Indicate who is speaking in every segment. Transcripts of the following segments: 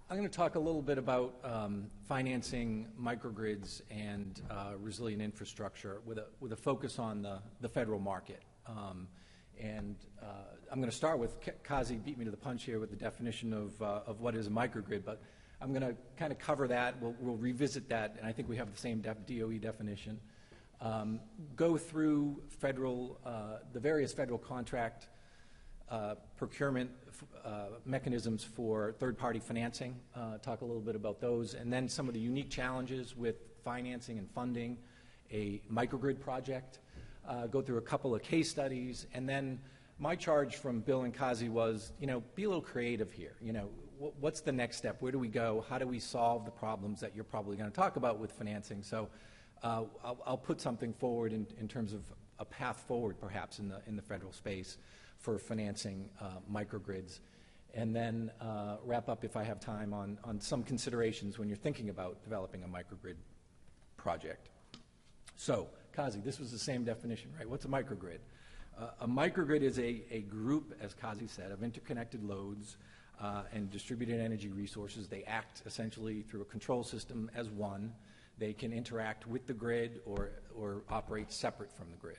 Speaker 1: I'm going to talk a little bit about financing microgrids and resilient infrastructure with a focus on the federal market. I'm going to start with, Kazi beat me to the punch here with the definition of what is a microgrid, but I'm going to kind of cover that. We'll revisit that, and I think we have the same DOE definition. Go through the various federal contract procurement mechanisms for third-party financing, talk a little bit about those, and then some of the unique challenges with financing and funding a microgrid project, go through a couple of case studies, and then my charge from Bill and Kazi was, be a little creative here. What's the next step? Where do we go? How do we solve the problems that you're probably going to talk about with financing? So I'll put something forward in terms of a path forward, perhaps, in the federal space for financing microgrids, and then wrap up, if I have time, on some considerations when you're thinking about developing a microgrid project. So, Kazi, this was the same definition, right? What's a microgrid? A microgrid is a group, as Kazi said, of interconnected loads and distributed energy resources. They act essentially through a control system as one. They can interact with the grid or operate separate from the grid.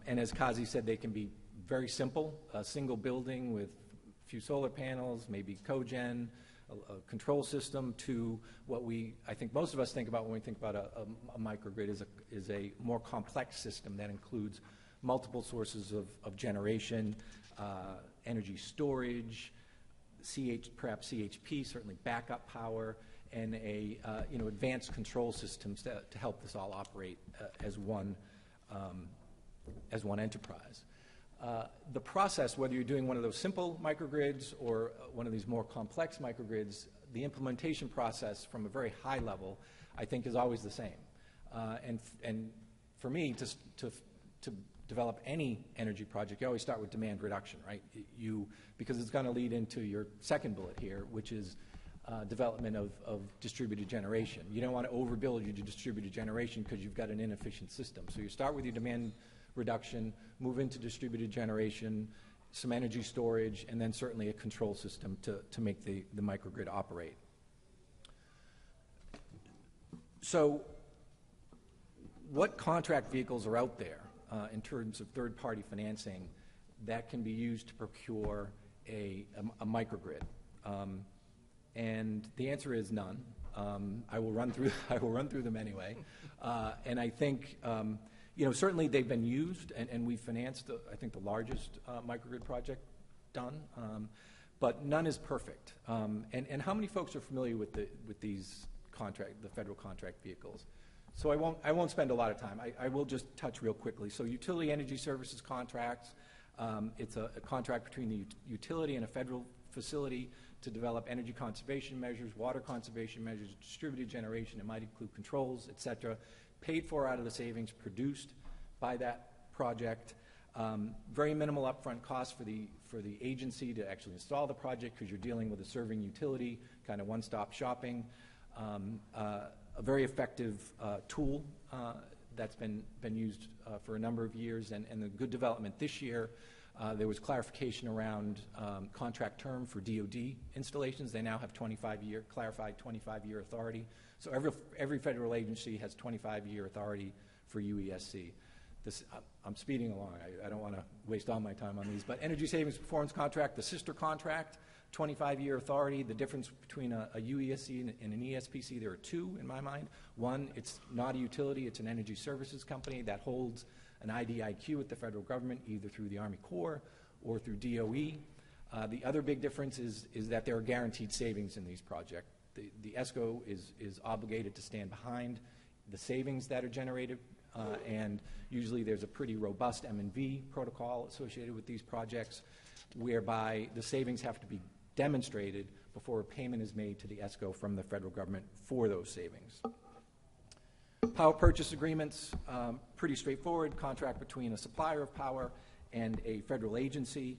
Speaker 1: And as Kazi said, they can be very simple, a single building with a few solar panels, maybe cogen, a control system, to what I think most of us think about when we think about a microgrid is a more complex system that includes multiple sources of generation, energy storage, perhaps CHP, certainly backup power, and advanced control systems to help this all operate as one enterprise. The process, whether you're doing one of those simple microgrids or one of these more complex microgrids, the implementation process from a very high level, I think, is always the same. And for me, to develop any energy project, you always start with demand reduction, right? Because it's going to lead into your second bullet here, which is development of distributed generation. You don't want to overbuild your distributed generation because you've got an inefficient system. So you start with your demand reduction, move into distributed generation, some energy storage, and then certainly a control system to make the microgrid operate. So what contract vehicles are out there in terms of third-party financing that can be used to procure a microgrid? And the answer is none. I will run through them anyway. And I think certainly they've been used, and we've financed I think the largest microgrid project done. But none is perfect. And how many folks are familiar with these the federal contract vehicles? So I won't spend a lot of time. I will just touch real quickly. So utility energy services contracts. It's a contract between the utility and a federal facility to develop energy conservation measures, water conservation measures, distributed generation. It might include controls, et cetera, paid for out of the savings produced by that project. Very minimal upfront cost for the agency to actually install the project because you're dealing with a serving utility, kind of one-stop shopping. A very effective tool that's been used for a number of years, and the good development this year. There was clarification around contract term for DoD installations. They now have clarified 25-year authority. So every federal agency has 25-year authority for UESC. I'm speeding along. I don't want to waste all my time on these. But Energy Savings Performance Contract, the sister contract, 25-year authority. The difference between a UESC and an ESPC, there are two in my mind. One, it's not a utility. It's an energy services company that holds an IDIQ with the federal government, either through the Army Corps or through DOE. The other big difference is that there are guaranteed savings in these projects. The ESCO is obligated to stand behind the savings that are generated, and usually there's a pretty robust M&V protocol associated with these projects, whereby the savings have to be demonstrated before a payment is made to the ESCO from the federal government for those savings. Power purchase agreements, pretty straightforward. Contract between a supplier of power and a federal agency.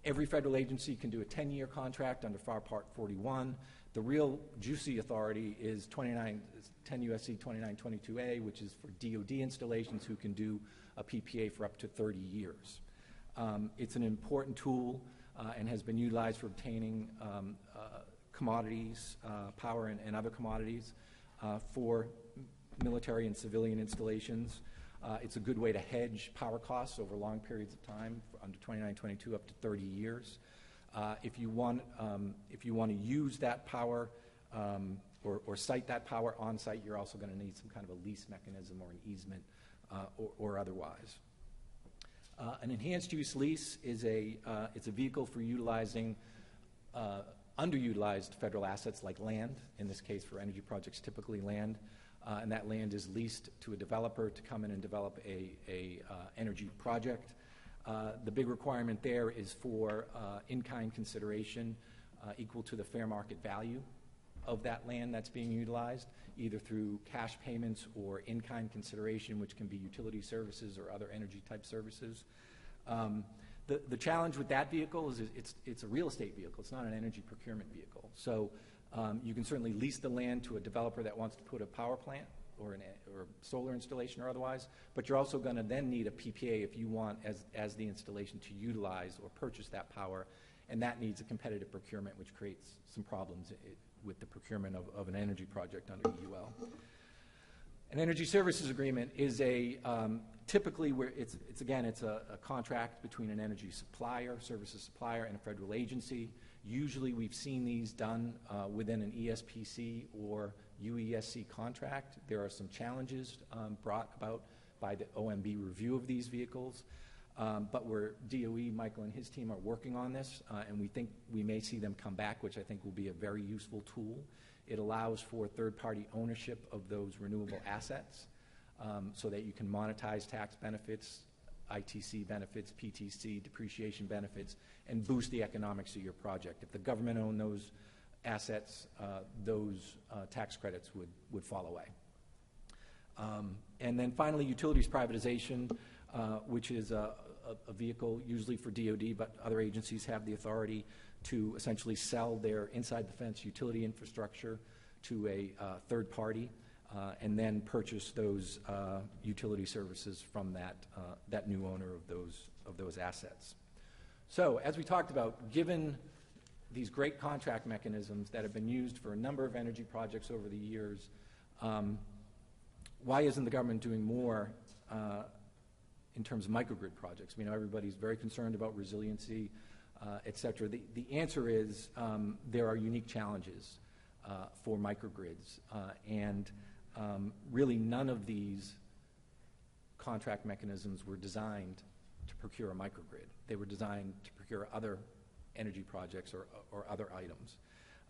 Speaker 1: Every federal agency can do a 10-year contract under FAR Part 41. The real juicy authority is 10 U.S.C. 2922A, which is for DoD installations who can do a PPA for up to 30 years. It's an important tool and has been utilized for obtaining commodities, power and other commodities for military and civilian installations. It's a good way to hedge power costs over long periods of time, under 29, 22, up to 30 years. If you want to use that power or site that power on site, you're also going to need some kind of a lease mechanism or an easement or otherwise. An enhanced use lease is it's a vehicle for utilizing underutilized federal assets like land, in this case for energy projects, typically land, and that land is leased to a developer to come in and develop a energy project. The big requirement there is for in-kind consideration equal to the fair market value of that land that's being utilized, either through cash payments or in-kind consideration, which can be utility services or other energy type services. The challenge with that vehicle is it's a real estate vehicle. It's not an energy procurement vehicle. So you can certainly lease the land to a developer that wants to put a power plant or solar installation or otherwise, but you're also going to then need a PPA if you want as the installation to utilize or purchase that power, and that needs a competitive procurement, which creates some problems with the procurement of an energy project under UL. An energy services agreement is typically where it's a contract between an energy supplier, services supplier, and a federal agency. Usually we've seen these done within an ESPC or UESC contract. There are some challenges brought about by the OMB review of these vehicles, but DOE, Michael and his team are working on this, and we think we may see them come back, which I think will be a very useful tool. It allows for third-party ownership of those renewable assets so that you can monetize tax benefits, ITC benefits, PTC, depreciation benefits, and boost the economics of your project. If the government owned those assets, those tax credits would fall away. And then finally, utilities privatization, which is a vehicle usually for DOD, but other agencies have the authority to essentially sell their inside-the-fence utility infrastructure to a third party and then purchase those utility services from that new owner of those assets. So, as we talked about, given these great contract mechanisms that have been used for a number of energy projects over the years, why isn't the government doing more in terms of microgrid projects? We know everybody's very concerned about resiliency, et cetera. The answer is there are unique challenges for microgrids, and really none of these contract mechanisms were designed to procure a microgrid. They were designed to procure other energy projects or other items.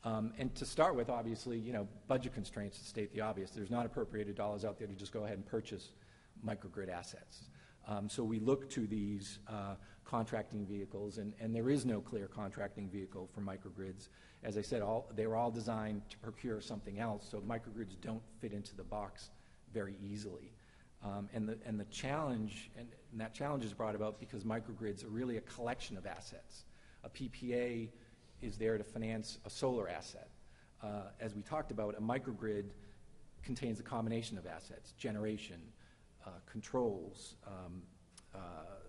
Speaker 1: And to start with, obviously, budget constraints to state the obvious. There's not appropriated dollars out there to just go ahead and purchase microgrid assets. So we look to these contracting vehicles, and there is no clear contracting vehicle for microgrids. As I said, they were all designed to procure something else, so microgrids don't fit into the box very easily. And the challenge, and that challenge is brought about because microgrids are really a collection of assets. A PPA is there to finance a solar asset. As we talked about, a microgrid contains a combination of assets: generation, controls,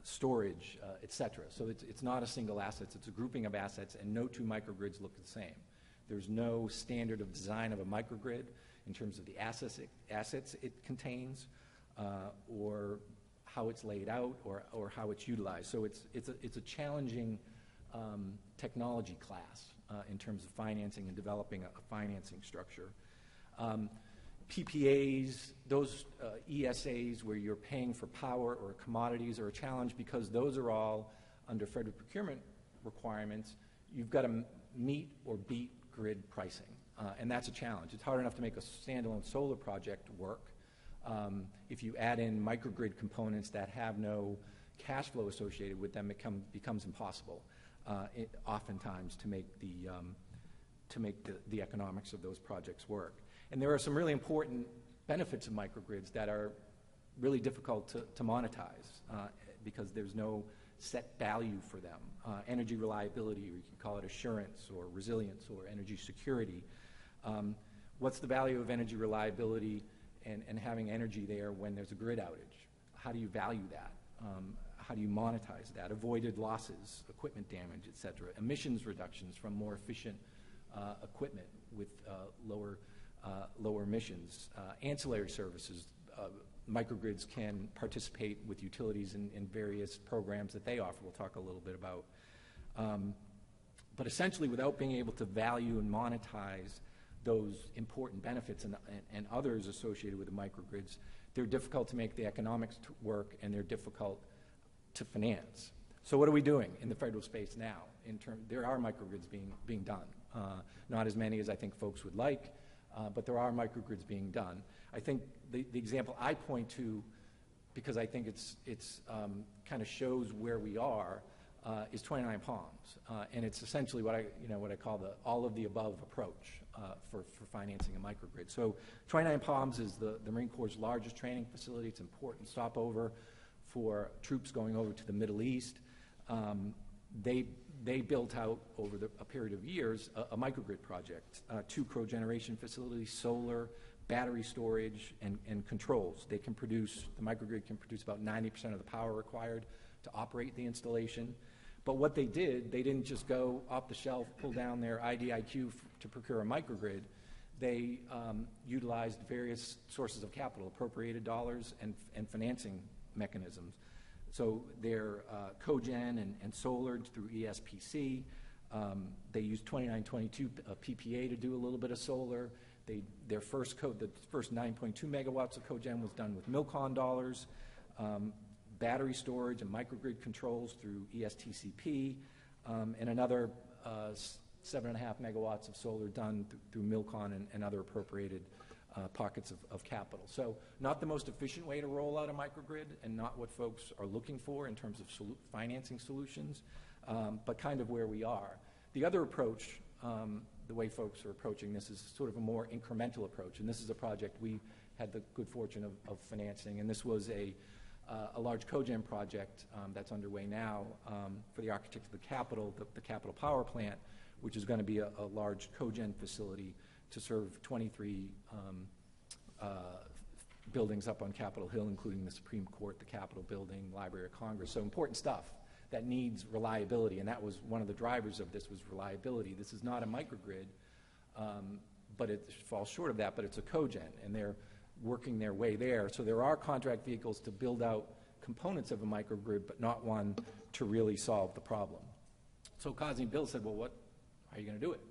Speaker 1: storage, et cetera. So it's not a single asset, it's a grouping of assets, and no two microgrids look the same. There's no standard of design of a microgrid in terms of the assets it contains, or how it's laid out, or how it's utilized. So it's a challenging technology class in terms of financing and developing a financing structure. PPAs, those ESAs where you're paying for power or commodities are a challenge because those are all under federal procurement requirements. You've got to meet or beat grid pricing, and that's a challenge. It's hard enough to make a standalone solar project work. If you add in microgrid components that have no cash flow associated with them, it becomes impossible oftentimes to make the economics of those projects work. And there are some really important benefits of microgrids that are really difficult to monetize because there's no set value for them. Energy reliability, or you can call it assurance or resilience or energy security. What's the value of energy reliability and having energy there when there's a grid outage? How do you value that? how do you monetize that? Avoided losses, equipment damage, et cetera. Emissions reductions from more efficient equipment with lower emissions. Ancillary services. Microgrids can participate with utilities in various programs that they offer. We'll talk a little bit about. But essentially, without being able to value and monetize those important benefits and others associated with the microgrids, they're difficult to make the economics work, and they're difficult to finance. So what are we doing in the federal space now? There are microgrids being done. Not as many as I think folks would like, but there are microgrids being done. I think the example I point to, because I think it's kind of shows where we are, is 29 Palms, and it's essentially what I call the all of the above approach for financing a microgrid. So 29 Palms is the Marine Corps' largest training facility. It's an important stopover for troops going over to the Middle East. They built out over a period of years a microgrid project, 2 cogeneration facilities, solar, battery storage, and controls. The microgrid can produce about 90% of the power required to operate the installation. But what they didn't just go off the shelf, pull down their IDIQ to procure a microgrid. They utilized various sources of capital, appropriated dollars, and financing mechanisms. So they're cogen and solar through ESPC. They used 2922 PPA to do a little bit of solar. The first 9.2 megawatts of cogen was done with MILCON dollars. Battery storage and microgrid controls through ESTCP, and another 7.5 megawatts of solar done through MILCON and other appropriated pockets of capital. So not the most efficient way to roll out a microgrid, and not what folks are looking for in terms of financing solutions, but kind of where we are. The other approach, the way folks are approaching this, is sort of a more incremental approach, and this is a project we had the good fortune of financing, and this was a large cogen project that's underway now for the architect of the Capitol, the Capitol Power Plant, which is going to be a large cogen facility to serve 23 buildings up on Capitol Hill, including the Supreme Court, the Capitol Building, Library of Congress. So important stuff that needs reliability, and that was one of the drivers of this, was reliability. This is not a microgrid, but it falls short of that, but it's a cogen, and they're working their way there. So there are contract vehicles to build out components of a microgrid, but not one to really solve the problem. So Kazi and Bill said, well, how are you going to do it?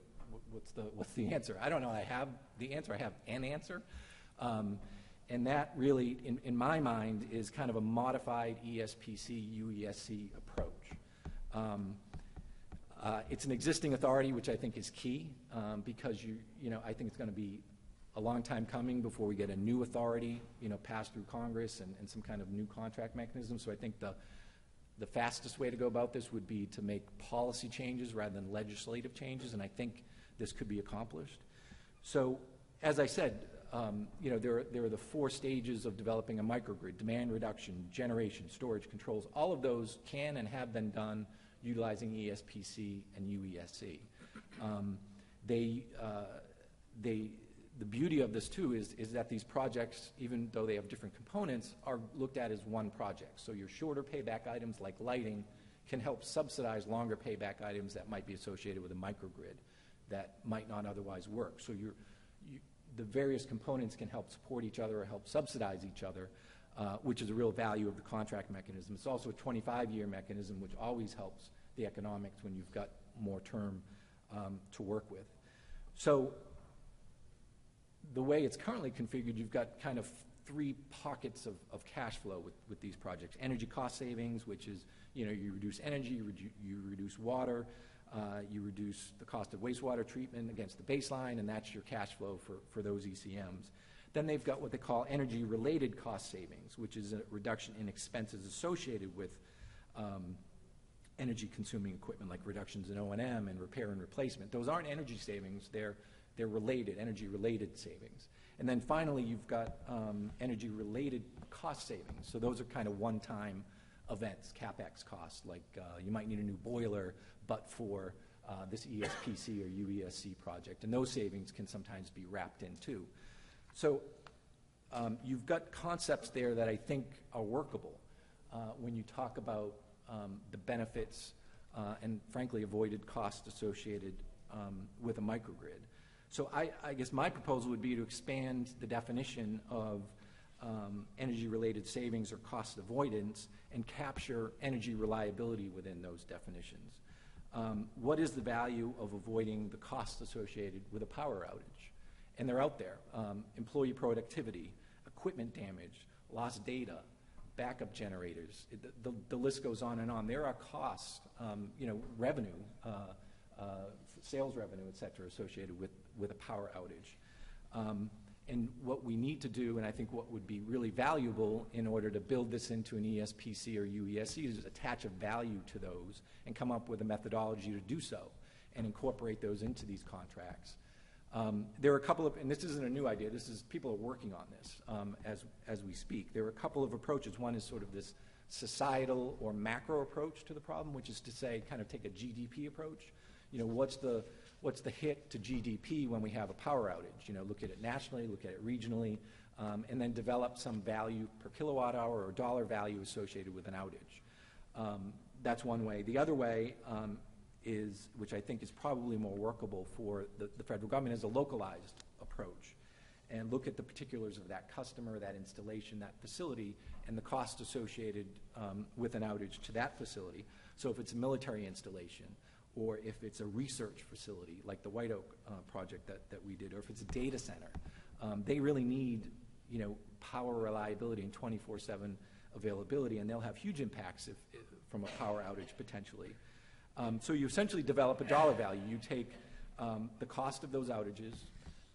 Speaker 1: What's the answer? I don't know I have the answer. I have an answer. And that really, in my mind, is kind of a modified ESPC, UESC approach. It's an existing authority, which I think is key, because I think it's going to be a long time coming before we get a new authority, passed through Congress and some kind of new contract mechanism. So I think the fastest way to go about this would be to make policy changes rather than legislative changes, and I think this could be accomplished. So, as I said, there are the 4 stages of developing a microgrid: demand reduction, generation, storage, controls. All of those can and have been done utilizing ESPC and UESC. The beauty of this, too, is that these projects, even though they have different components, are looked at as one project. So your shorter payback items like lighting can help subsidize longer payback items that might be associated with a microgrid that might not otherwise work. So the various components can help support each other or help subsidize each other, which is a real value of the contract mechanism. It's also a 25-year mechanism, which always helps the economics when you've got more term to work with. So the way it's currently configured, you've got kind of 3 pockets of cash flow with these projects. Energy cost savings, which is, you reduce energy, you reduce water, you reduce the cost of wastewater treatment against the baseline, and that's your cash flow for those ECMs. Then they've got what they call energy-related cost savings, which is a reduction in expenses associated with energy-consuming equipment, like reductions in O&M and repair and replacement. Those aren't energy savings, they're related, energy-related savings. And then finally, you've got energy-related cost savings. So those are kind of one-time events, CapEx costs, like you might need a new boiler, but for this ESPC or UESC project. And those savings can sometimes be wrapped in, too. So you've got concepts there that I think are workable. when you talk about the benefits and frankly avoided costs associated with a microgrid. So I guess my proposal would be to expand the definition of energy-related savings or cost avoidance and capture energy reliability within those definitions. What is the value of avoiding the costs associated with a power outage? And they're out there. Employee productivity, equipment damage, lost data, backup generators. The list goes on and on. There are costs, revenue, sales revenue, et cetera, associated with a power outage. And what we need to do, and I think what would be really valuable in order to build this into an ESPC or UESC, is attach a value to those and come up with a methodology to do so and incorporate those into these contracts. There are a couple of, and this isn't a new idea, people are working on this as we speak. There are a couple of approaches. One is sort of this societal or macro approach to the problem, which is to say, kind of take a GDP approach. What's the hit to GDP when we have a power outage? Look at it nationally, look at it regionally, and then develop some value per kilowatt hour or dollar value associated with an outage. That's one way. The other way is, which I think is probably more workable for the federal government, is a localized approach, and look at the particulars of that customer, that installation, that facility, and the cost associated with an outage to that facility. So if it's a military installation, or if it's a research facility like the White Oak project that we did, or if it's a data center, they really need power reliability and 24/7 availability, and they'll have huge impacts from a power outage potentially. So you essentially develop a dollar value. You take the cost of those outages,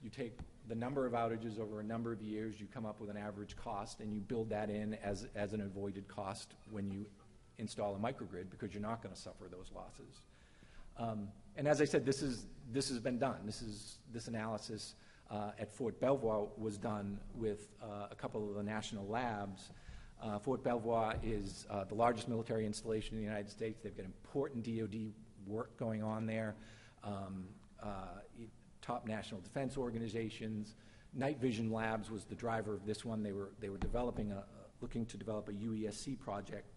Speaker 1: you take the number of outages over a number of years, you come up with an average cost, and you build that in as an avoided cost when you install a microgrid, because you're not going to suffer those losses. And as I said, this has been done. This analysis at Fort Belvoir was done with a couple of the national labs. Fort Belvoir is the largest military installation in the United States. They've got important DoD work going on there. Top national defense organizations. Night Vision Labs was the driver of this one. They were looking to develop a UESC project.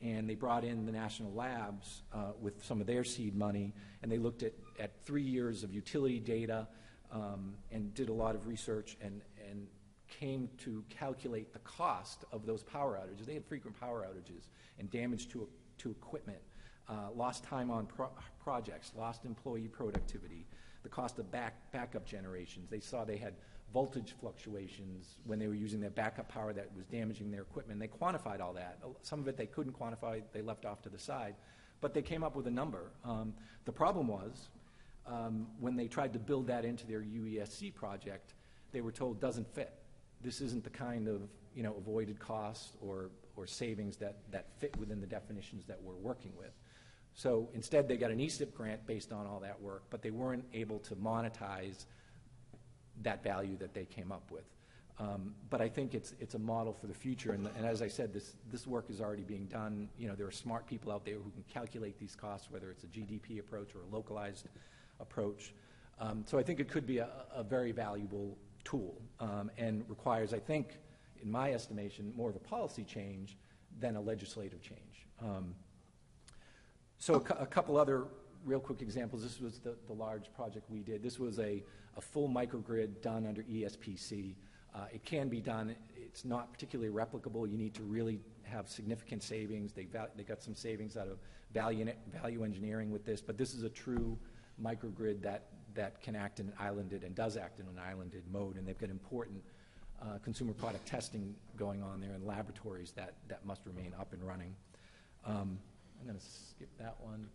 Speaker 1: And they brought in the national labs with some of their seed money, and they looked at 3 years of utility data and did a lot of research and came to calculate the cost of those power outages. They had frequent power outages and damage to equipment, lost time on projects, lost employee productivity, the cost of backup generations. They saw they had voltage fluctuations when they were using their backup power that was damaging their equipment. They quantified all that. Some of it they couldn't quantify, they left off to the side, but they came up with a number. The problem was when they tried to build that into their UESC project, they were told doesn't fit. This isn't the kind of avoided costs or savings that fit within the definitions that we're working with. So instead they got an ESIP grant based on all that work, but they weren't able to monetize that value that they came up with. But I think it's a model for the future, and as I said, this work is already being done. There are smart people out there who can calculate these costs, whether it's a GDP approach or a localized approach. So I think it could be a very valuable tool, and requires, I think, in my estimation, more of a policy change than a legislative change. So a couple other real quick examples. This was the large project we did. This was a full microgrid done under ESPC. It can be done. It's not particularly replicable. You need to really have significant savings. They got some savings out of value engineering with this, but this is a true microgrid that can act in an islanded and does act in an islanded mode, and they've got important consumer product testing going on there in laboratories that must remain up and running. I'm going to skip that one.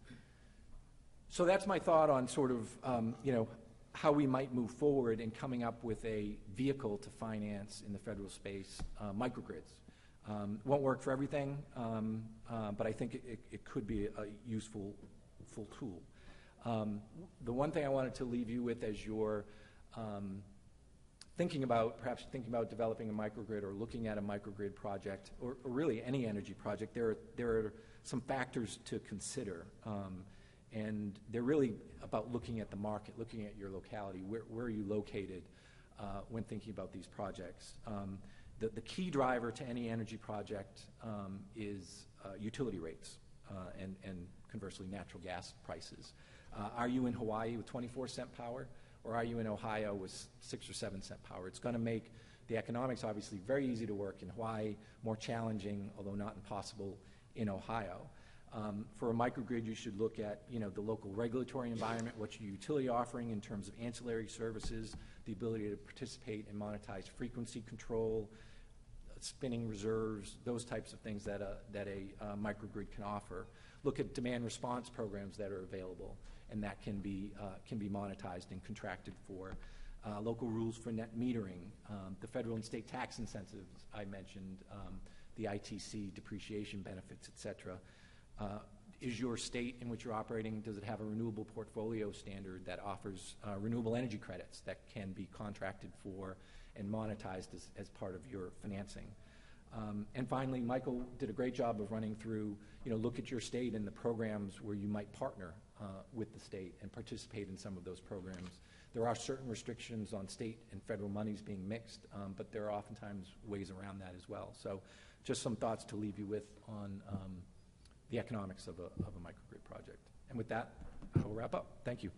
Speaker 1: So that's my thought on sort of, how we might move forward in coming up with a vehicle to finance in the federal space microgrids. Won't work for everything, but I think it could be a useful full tool. The one thing I wanted to leave you with as you're perhaps thinking about developing a microgrid or looking at a microgrid project, or really any energy project, there are some factors to consider. And they're really about looking at the market, looking at your locality. Where are you located when thinking about these projects? The key driver to any energy project is utility rates and conversely natural gas prices. Are you in Hawaii with 24-cent power, or are you in Ohio with 6 or 7 cent power? It's going to make the economics obviously very easy to work in Hawaii, more challenging, although not impossible, in Ohio. For a microgrid, you should look at, the local regulatory environment, what's your utility offering in terms of ancillary services, the ability to participate and monetize frequency control, spinning reserves, those types of things that a microgrid can offer. Look at demand response programs that are available, and that can be monetized and contracted for. Local rules for net metering, the federal and state tax incentives I mentioned, the ITC depreciation benefits, et cetera. Is your state in which you're operating, does it have a renewable portfolio standard that offers renewable energy credits that can be contracted for and monetized as part of your financing? And finally, Michael did a great job of running through, look at your state and the programs where you might partner with the state and participate in some of those programs. There are certain restrictions on state and federal monies being mixed, but there are oftentimes ways around that as well. So just some thoughts to leave you with on the economics of a microgrid project. And with that, I will wrap up. Thank you.